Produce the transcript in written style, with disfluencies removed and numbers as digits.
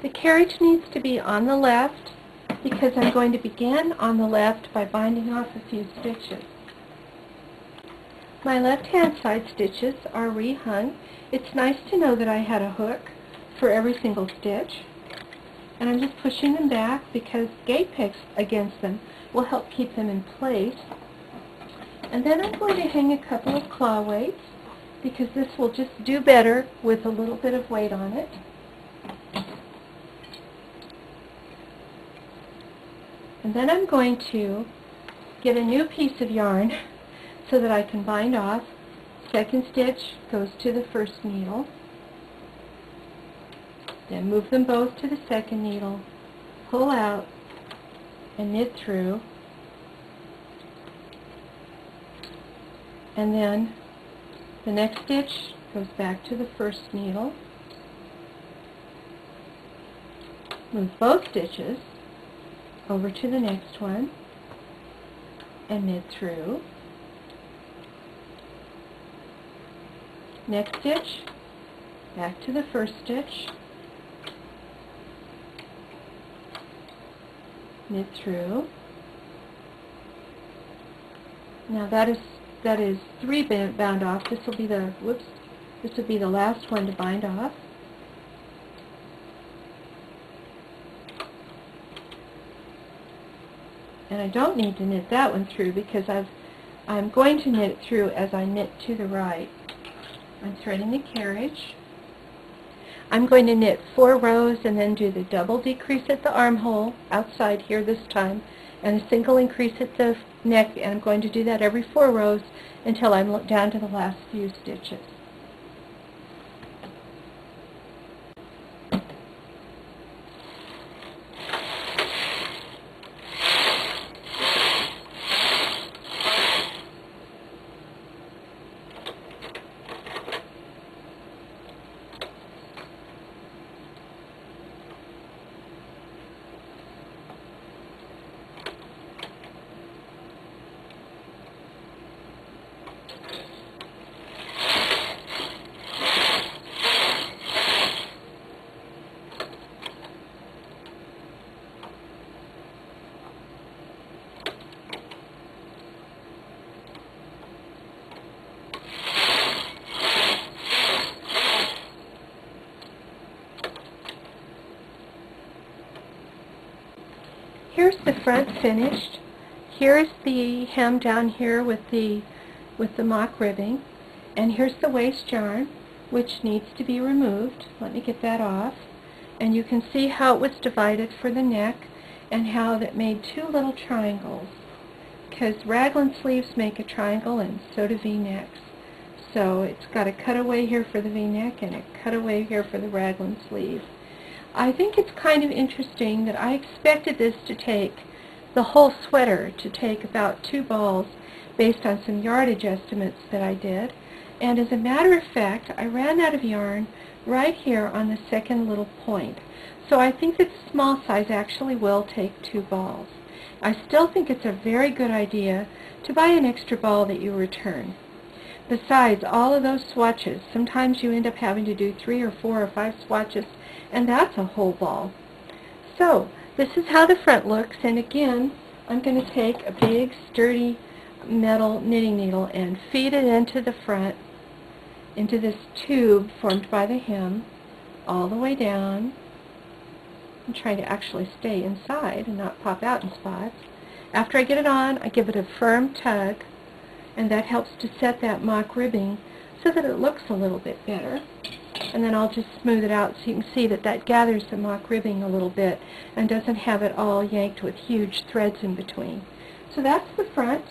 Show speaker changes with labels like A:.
A: The carriage needs to be on the left because I'm going to begin on the left by binding off a few stitches. My left-hand side stitches are rehung. It's nice to know that I had a hook for every single stitch. And I'm just pushing them back because gate pegs against them will help keep them in place. And then I'm going to hang a couple of claw weights because this will just do better with a little bit of weight on it. And then I'm going to get a new piece of yarn so that I can bind off. Second stitch goes to the first needle. Then move them both to the second needle, pull out, and knit through. And then the next stitch goes back to the first needle. Move both stitches over to the next one and knit through. Next stitch, back to the first stitch, knit through. Now that is 3 bound off. This will be the last one to bind off. And I don't need to knit that one through because I'm going to knit it through as I knit to the right. I'm threading the carriage. I'm going to knit 4 rows and then do the double decrease at the armhole outside here this time and a single increase at the neck, and I'm going to do that every 4 rows until I'm down to the last few stitches. Here's the front finished. Here's the hem down here with the mock ribbing, and here's the waste yarn, which needs to be removed. Let me get that off. And you can see how it was divided for the neck and how that made 2 little triangles, because raglan sleeves make a triangle and so do V-necks. So it's got a cutaway here for the V-neck and a cutaway here for the raglan sleeve. I think it's kind of interesting that I expected this to take, the whole sweater, to take about 2 balls based on some yardage estimates that I did. And as a matter of fact, I ran out of yarn right here on the second little point. So I think that the small size actually will take 2 balls. I still think it's a very good idea to buy an extra ball that you return. Besides all of those swatches, sometimes you end up having to do 3 or 4 or 5 swatches, and that's a whole ball. So this is how the front looks, and again I'm going to take a big sturdy metal knitting needle and feed it into the front, into this tube formed by the hem, all the way down. I'm trying to actually stay inside and not pop out in spots. After I get it on, I give it a firm tug, and that helps to set that mock ribbing so that it looks a little bit better. And then I'll just smooth it out so you can see that that gathers the mock ribbing a little bit and doesn't have it all yanked with huge threads in between. So that's the front.